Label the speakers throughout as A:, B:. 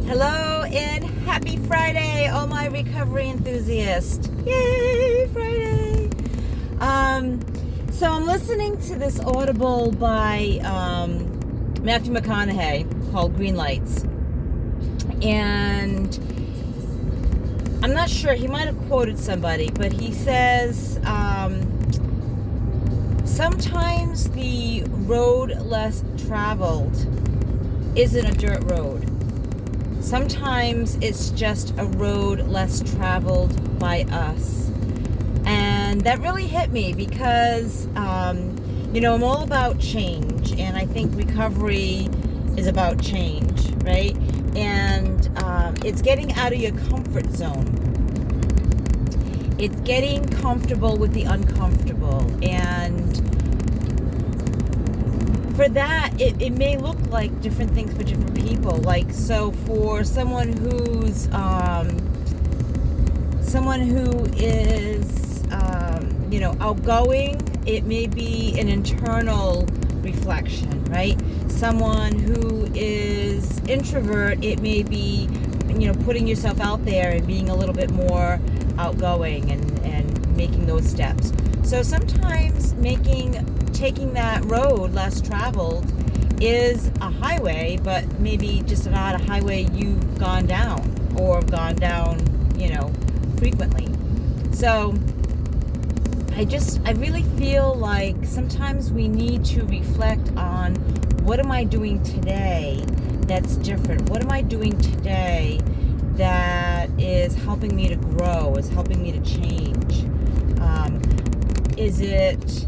A: Hello and happy Friday, all my recovery enthusiasts. Yay, Friday. So I'm listening to this Audible by Matthew McConaughey called Green Lights. And I'm not sure, he might have quoted somebody, but he says, sometimes the road less traveled isn't a dirt road. Sometimes it's just a road less traveled by us. And that really hit me because, I'm all about change. And I think recovery is about change, right? And it's getting out of your comfort zone. It's getting comfortable with the uncomfortable. And for that, it may look like different things for different people. Like, so for someone who is, outgoing, it may be an internal reflection, right? Someone who is introvert, it may be, putting yourself out there and being a little bit more outgoing and making those steps. So sometimes taking that road less traveled is a highway, but maybe just not a highway you've gone down or have gone down, frequently. So I really feel like sometimes we need to reflect on, what am I doing today that's different? What am I doing today that is helping me to grow, is helping me to change? Is it,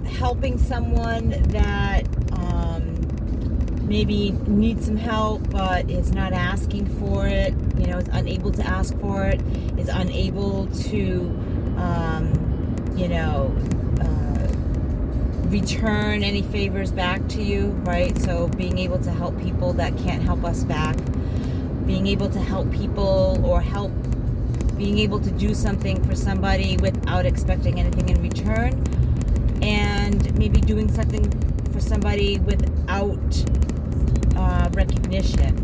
A: helping someone that maybe needs some help but is not asking for it, is unable to ask for it, is unable to, return any favors back to you, right? So being able to help people that can't help us back, being able to help people or being able to do something for somebody without expecting anything in return, and maybe doing something for somebody without recognition.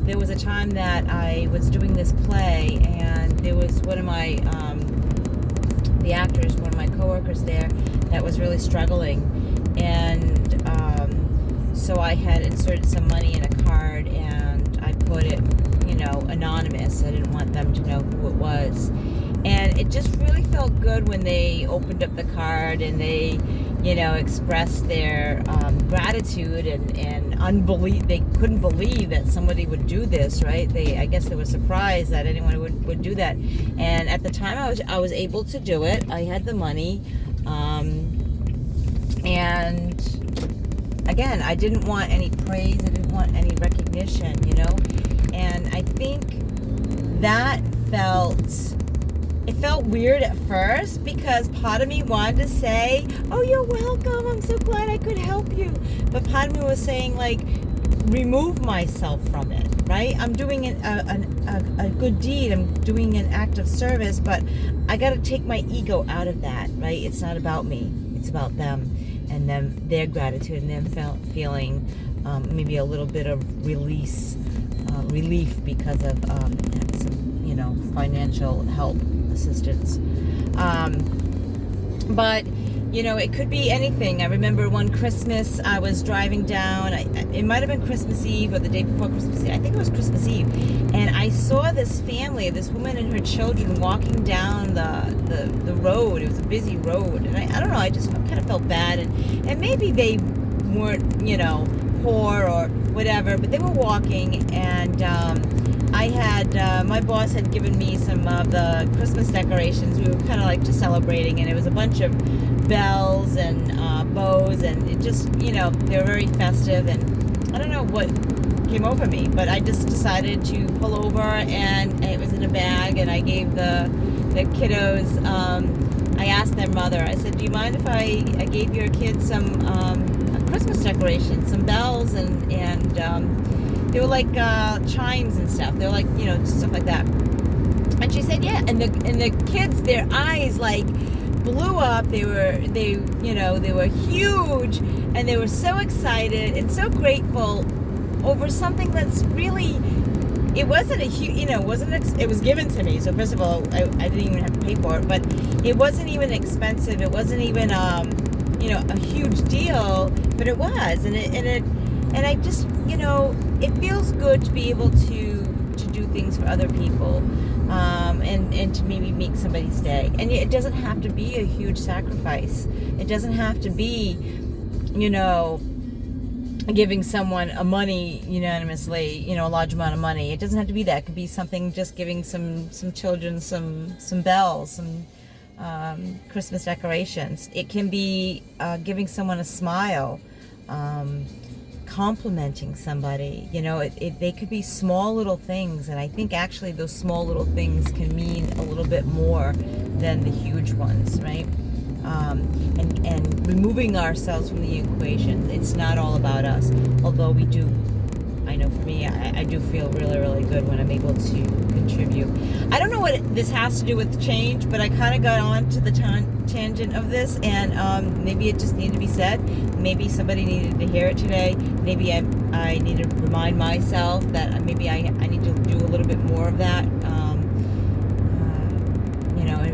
A: There was a time that I was doing this play, and there was one of my the actors, one of my coworkers there, that was really struggling, and so I had inserted some money in a card, and I put it, anonymous. I didn't want them to know who it was. And it just really felt good when they opened up the card and they, expressed their gratitude and unbelief. They couldn't believe that somebody would do this, right? I guess they were surprised that anyone would do that. And at the time, I was able to do it. I had the money, and again, I didn't want any praise. I didn't want any recognition, And I think that it felt weird at first, because part of me wanted to say, oh, you're welcome, I'm so glad I could help you. But part of me was saying, like, remove myself from it, right? I'm doing a good deed. I'm doing an act of service, but I got to take my ego out of that, right? It's not about me. It's about them and their gratitude and them feeling maybe a little bit of relief because of some, financial help, assistance. But it could be anything. I remember one Christmas I was driving down. It might have been Christmas Eve or the day before Christmas Eve. I think it was Christmas Eve. And I saw this family, this woman and her children, walking down the road. It was a busy road. And I don't know, I just kind of felt bad. And maybe they weren't, poor or whatever, but they were walking, and I had, my boss had given me some of the Christmas decorations. We were kind of like just celebrating, and it was a bunch of bells and bows, and it just, they were very festive, and I don't know what came over me, but I just decided to pull over, and it was in a bag, and I gave the kiddos, I asked their mother, I said, do you mind if I gave your kids some Christmas decorations, some bells, and they were like chimes and stuff. They were like, stuff like that. And she said, yeah. And the kids, their eyes like blew up. They were huge, and they were so excited and so grateful over something that's really, it wasn't a huge, it was given to me. So first of all, I didn't even have to pay for it, but it wasn't even expensive. It wasn't even, a huge deal, but it was. And I just, it feels good to be able to do things for other people, and to maybe make somebody's day. And it doesn't have to be a huge sacrifice. It doesn't have to be, giving someone a money unanimously, a large amount of money. It doesn't have to be that. It could be something, just giving some children some bells, some Christmas decorations. It can be giving someone a smile, complimenting somebody. They could be small little things, and I think actually those small little things can mean a little bit more than the huge ones, right? And removing ourselves from the equation. It's not all about us, although we do. I know for me, I do feel really, really good when I'm able to contribute. I don't know what this has to do with change, but I kind of got on to the tangent of this, and maybe it just needed to be said. Maybe somebody needed to hear it today. Maybe I need to remind myself that maybe I need to do a little bit more of that,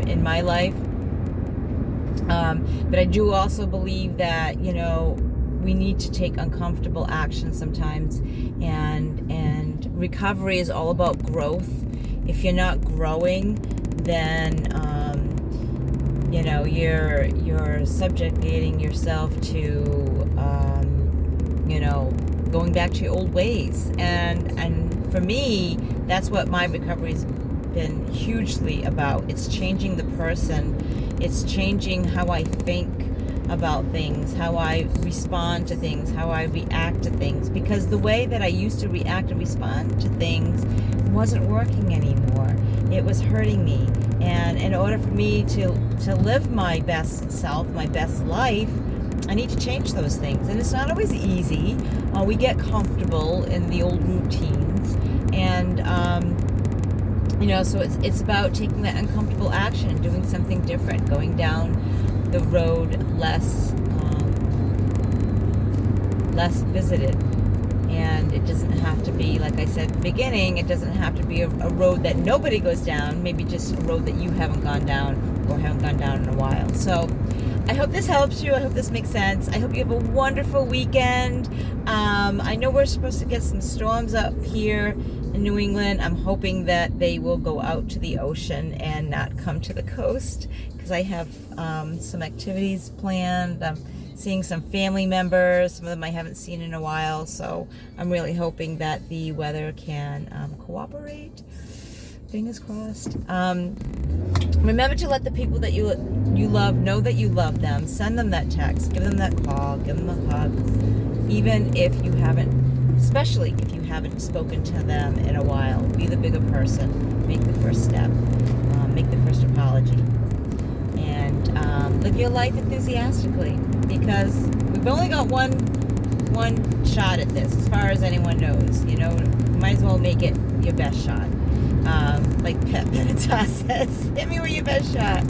A: in my life. But I do also believe that, we need to take uncomfortable action sometimes, and recovery is all about growth. If you're not growing, then you're subjugating yourself to going back to your old ways, and for me, that's what my recovery's been hugely about. It's changing the person. It's changing how I think about things, how I respond to things, how I react to things, because the way that I used to react and respond to things wasn't working anymore. It was hurting me, and in order for me to live my best self, my best life, I need to change those things. And it's not always easy. We get comfortable in the old routines, and so it's about taking that uncomfortable action and doing something different, going down the road less visited. And it doesn't have to be, like I said at the beginning, it doesn't have to be a road that nobody goes down, maybe just a road that you haven't gone down or haven't gone down in a while. So I hope this helps you. I hope this makes sense. I hope you have a wonderful weekend. I know we're supposed to get some storms up here in New England. I'm hoping that they will go out to the ocean and not come to the coast, because I have some activities planned. I'm seeing some family members. Some of them I haven't seen in a while, so I'm really hoping that the weather can cooperate. Fingers crossed. Remember to let the people that you love know that you love them. Send them that text. Give them that call. Give them a hug. Even if you haven't, especially if you haven't spoken to them in a while. Be the bigger person. Make the first step. Make the first apology. And live your life enthusiastically, because we've only got one shot at this, as far as anyone knows. Might as well make it your best shot. Like Pep Benatar says, hit me with your best shot.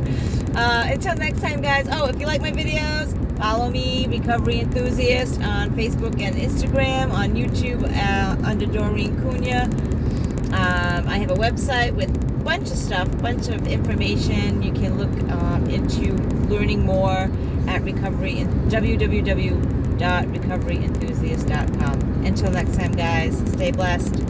A: Until next time, guys. Oh, if you like my videos, follow me, Recovery Enthusiast, on Facebook and Instagram, on YouTube under Doreen Cunha. I have a website with a bunch of stuff, a bunch of information. You can look into learning more at www.recoveryenthusiast.com. Until next time, guys, stay blessed.